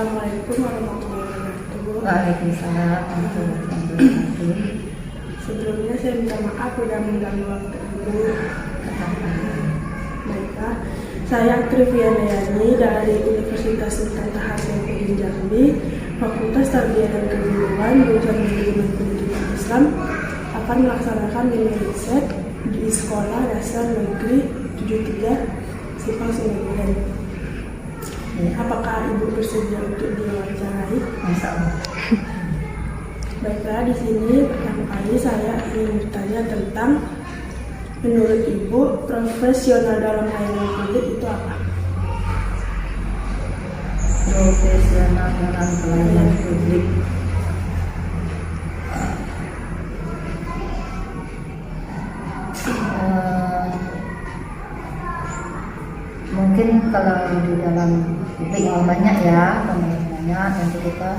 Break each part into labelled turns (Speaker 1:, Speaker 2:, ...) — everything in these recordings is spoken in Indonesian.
Speaker 1: Assalamualaikum warahmatullahi wabarakatuh.
Speaker 2: Waalaikumsalam warahmatullahi wabarakatuh.
Speaker 1: Sebelumnya saya minta maaf sudah mengganggu waktu ibu. Baiklah, saya Trivianayani dari Universitas Sultan Hasanuddin Jambi, Fakultas Tarbiyah dan Keguruan, Jurusan Manajemen Pendidikan Islam, akan melaksanakan mini riset di Sekolah Dasar Negeri 73 Simpang Sindang. Apakah ibu bersedia untuk diwawancarai?
Speaker 2: Masya Allah.
Speaker 1: Baiklah, di sini pertama kali saya ingin bertanya tentang, menurut ibu, profesional dalam pelayanan publik itu apa?
Speaker 2: Profesional dalam pelayanan publik. Mungkin kalau di dalam publik yang banyak ya, tentu kita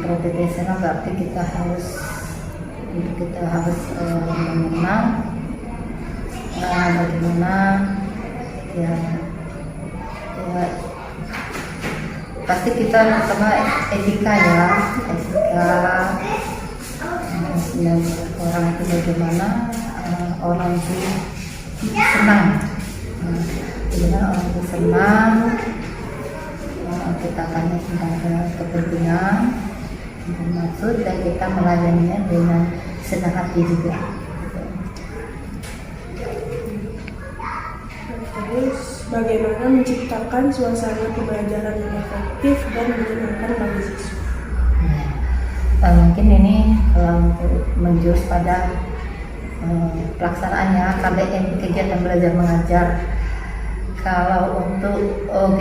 Speaker 2: profesional berarti kita harus mengenal bagaimana ya pasti kita pertama etika dan orang itu bagaimana orang itu senang. Bagaimana orang itu senang, kita tanya tentang kepentingan, maksud, dan kita melayaninya dengan senang hati juga.
Speaker 1: Terus, bagaimana menciptakan suasana pembelajaran yang efektif dan menyenangkan bagi siswa?
Speaker 2: Mungkin ini untuk menjurus pada pelaksanaannya KBM, kegiatan belajar mengajar. Kalau untuk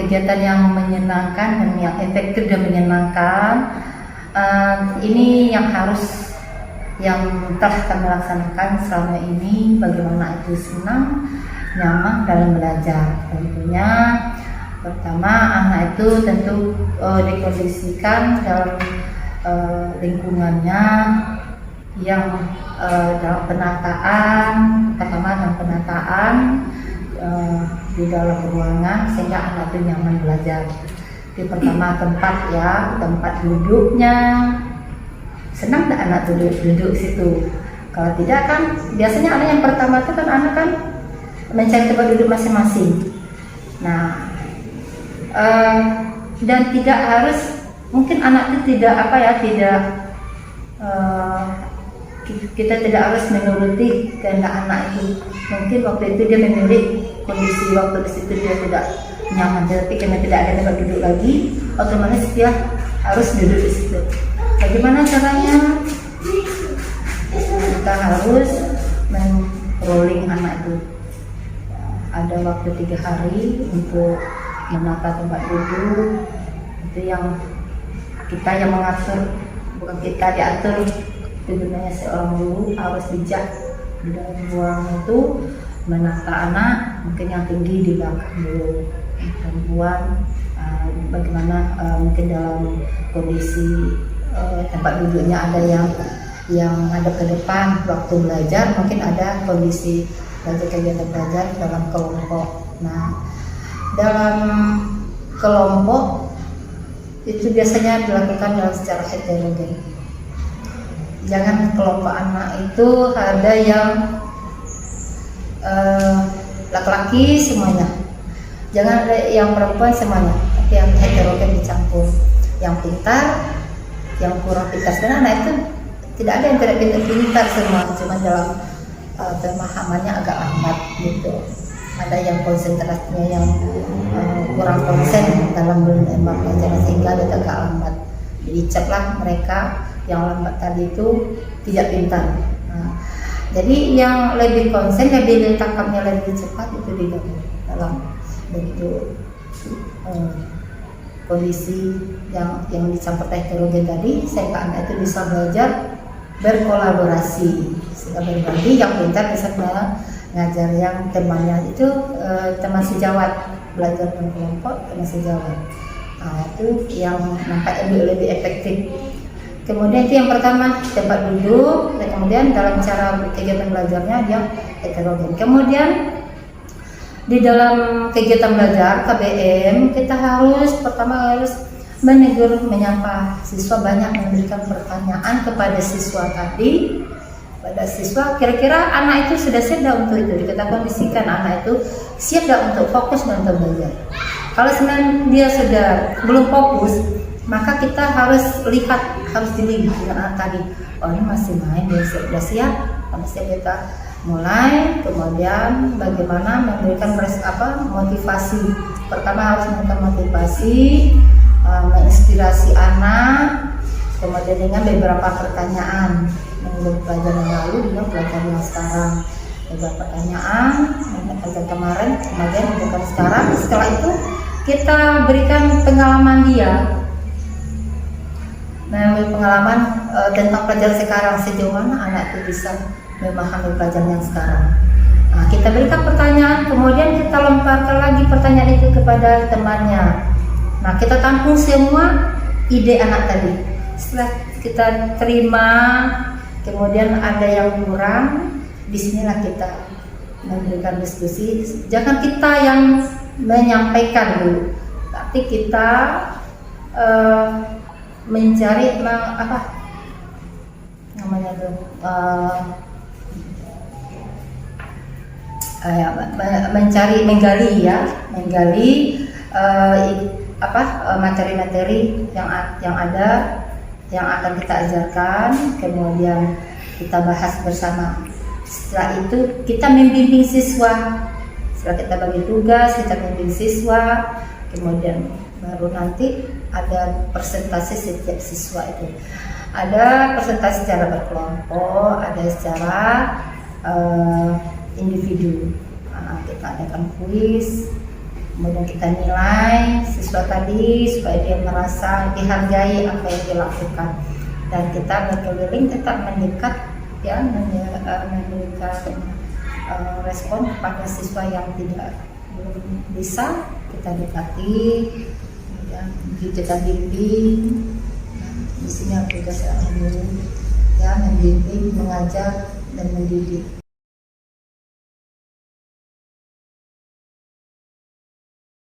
Speaker 2: kegiatan yang menyenangkan dan yang efektif dan menyenangkan, ini yang telah kami laksanakan selama ini, bagaimana itu senang, nyaman dalam belajar. Tentunya pertama, anak itu tentu dikondisikan dalam lingkungannya yang dalam penataan, pertama dalam penataan di dalam ruangan sehingga anak itu nyaman belajar. Di pertama tempat duduknya, senang tak anak duduk situ. Kalau tidak kan biasanya anak yang pertama itu kan anak kan mencari tempat duduk masing-masing. Nah, dan tidak harus, mungkin anak itu kita tidak harus menuruti kehendak anak itu. Mungkin waktu itu dia memilih kondisi waktu di situ dia tidak nyaman, tapi karena tidak ada tempat duduk lagi, otomatis dia harus duduk di situ. Bagaimana caranya? Kita harus men-rolling anak itu. Ada waktu 3 hari untuk menata tempat duduk. Itu yang kita yang mengatur, bukan kita diatur. Sebenarnya seorang guru harus bijak di dalam ruang itu menata anak, mungkin yang tinggi di belakang dulu, perempuan bagaimana mungkin dalam kondisi tempat duduknya ada yang hadap ke depan waktu belajar, mungkin ada kondisi kegiatan belajar dalam kelompok. Nah, dalam kelompok itu biasanya dilakukan dalam secara heterogen. Jangan kelompok anak itu ada yang laki-laki semuanya, jangan ada yang perempuan semuanya, tapi yang heterogen dicampur, yang pintar, yang kurang pintar. Sebenarnya anak itu tidak ada yang tidak pintar semua, cuma dalam pemahamannya agak lambat gitu. Ada yang konsentrasinya yang kurang konsen dalam belajar sehingga dia agak lambat. Jadi ceplah mereka yang lambat tadi itu tidak pintar. Nah, jadi yang lebih konsen, lebih tangkapnya lebih cepat itu digabung dalam bentuk kondisi yang dicampur heterogen tadi, sehingga anak itu bisa belajar berkolaborasi, sehingga berbagi. Yang pintar bisa mengajar yang temannya itu teman sejawat, belajar dengan kelompok teman sejawat. Nah, itu yang nampaknya lebih efektif. Kemudian itu yang pertama, tempat duduk, dan kemudian dalam cara kegiatan belajarnya dia heterogen. Kemudian di dalam kegiatan belajar KBM kita harus menegur, menyapa siswa, banyak memberikan pertanyaan kepada siswa tadi. Pada siswa, kira-kira anak itu sudah siap dah untuk itu, kita kondisikan anak itu siap dah untuk fokus dan untuk belajar. Kalau sebenarnya dia sudah belum fokus, maka kita harus lihat, harus dilihat dengan anak tadi. Oh, ini masih main, dia sudah siap, harusnya kita mulai. Kemudian bagaimana memberikan motivasi. Pertama harus memberikan motivasi, menginspirasi anak, kemudian dengan beberapa pertanyaan mengenai pelajaran yang lalu dengan pelajaran yang sekarang. Beberapa pertanyaan mengenai pelajaran kemarin, kemudian bukan sekarang. Setelah itu kita berikan pengalaman dia, pengalaman tentang pelajaran sekarang, sejauh mana anak itu bisa memahami pelajaran yang sekarang. Nah, kita berikan pertanyaan, kemudian kita lemparkan lagi pertanyaan itu kepada temannya. Nah, kita tampung semua ide anak tadi. Setelah kita terima, kemudian ada yang kurang, disinilah kita memberikan diskusi. Jangan kita yang menyampaikan dulu, tapi kita mencari menggali materi-materi yang ada, yang akan kita ajarkan, kemudian kita bahas bersama. Setelah itu kita membimbing siswa. Setelah kita bagi tugas, kita membimbing siswa, kemudian baru nanti ada presentasi setiap siswa itu. Ada presentasi secara berkelompok, ada secara individu. Nah, kita adakan kuis, kemudian kita nilai siswa tadi supaya dia merasa dihargai apa yang dilakukan, dan kita berkeliling tetap mendekat, ya, memberikan respon kepada siswa yang belum bisa, kita dekati, kemudian kita bimbing. Di sini tugas guru, ya, membimbing, mengajar dan mendidik.